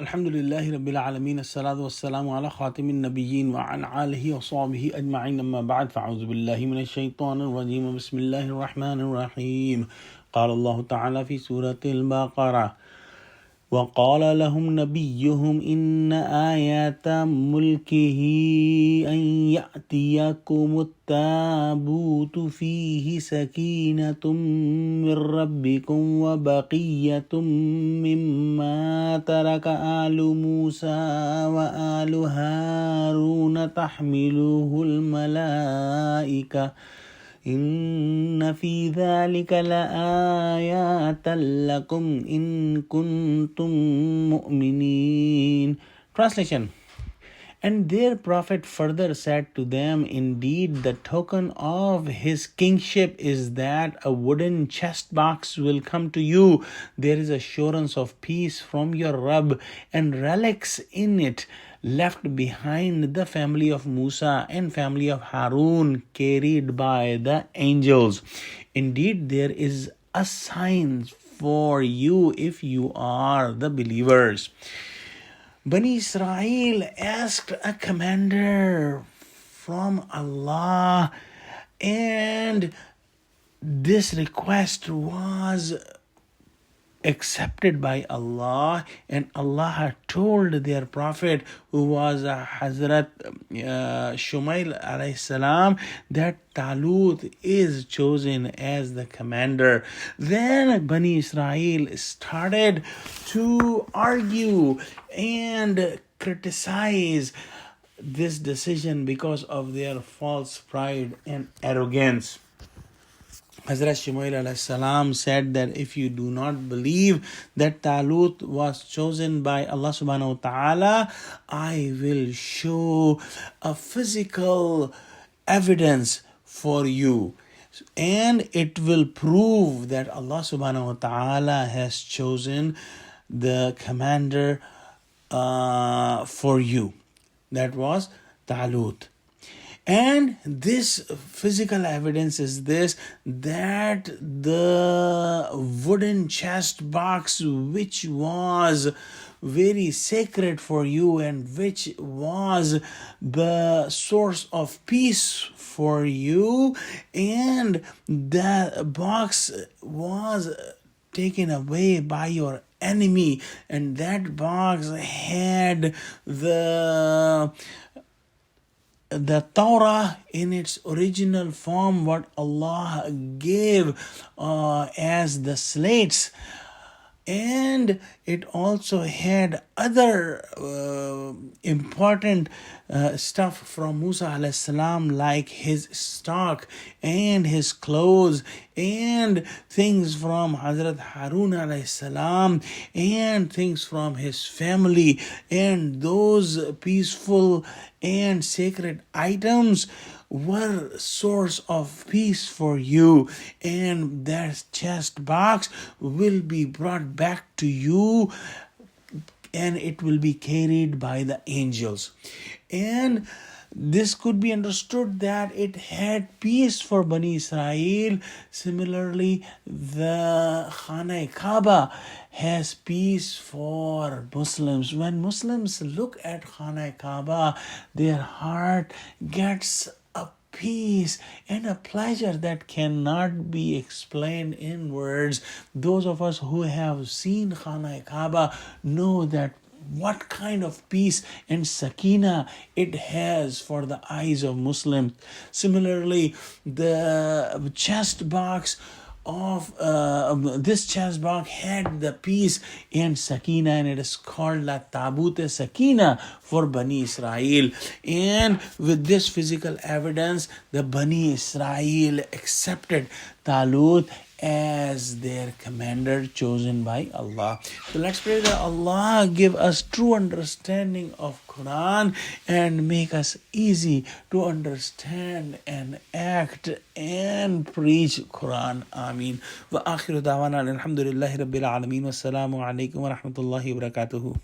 Alhamdulillahi Rabbil Alameen, As-salatu was-salamu ala khatimin nabiyyin wa an alihi wa sahbihi ajma'in, amma ba'd, fa'udhu billahi minash shaitanir rajim, bismillahir rahmanir rahim. Qala Allah ta'ala fi surati al-Baqarah, وقال لهم نبيهم إن آيات ملكه أن يأتيكم التابوت فيه سكينة من ربكم وبقية مما ترك آل موسى وآل هارون تحمله الملائكة إن في ذلك لآيات لكم إن كنتم مؤمنين. Translation. And their prophet further said to them, indeed, the token of his kingship is that a wooden chest box will come to you. There is assurance of peace from your Rabb and relics in it left behind the family of Musa and family of Harun carried by the angels. Indeed, there is a sign for you if you are the believers. Bani Israel asked a commander from Allah, and this request was accepted by Allah, and Allah told their prophet, who was Hazrat Shumail alayhi salam, that Talut is chosen as the commander. Then Bani Israel started to argue and criticize this decision because of their false pride and arrogance. Hazrat Shumail alayhi salam said that if you do not believe that Talut was chosen by Allah subhanahu wa ta'ala, I will show a physical evidence for you, and it will prove that Allah subhanahu wa ta'ala has chosen the commander for you. That was Talut. And this physical evidence is this, that the wooden chest box, which was very sacred for you and which was the source of peace for you, and the box was taken away by your enemy, and that box had the Torah in its original form, what Allah gave as the slates, and it also had other important stuff from Musa alayhi salam, like his stock and his clothes, and things from Hazrat Harun alayhi salam, and things from his family, and those peaceful and sacred items were source of peace for you, and that chest box will be brought back to you, and it will be carried by the angels. And this could be understood that it had peace for Bani Israel. Similarly, the Khana Kaaba has peace for Muslims. When Muslims look at Khana Kaaba, their heart gets a peace and a pleasure that cannot be explained in words. Those of us who have seen Khana Kaaba know that what kind of peace and sakina it has for the eyes of Muslims. Similarly, the chest box of this chest box had the peace and sakina, and it is called La Tabut Sakina for Bani Israel. And with this physical evidence, the Bani Israel accepted Talut as their commander chosen by Allah. So let's pray that Allah give us true understanding of Quran and make us easy to understand and act and preach Quran. Ameen. Wa akhiru da'wana alhamdulillahi rabbil alameen. Wassalamu alaikum wa rahmatullahi wa barakatuhu.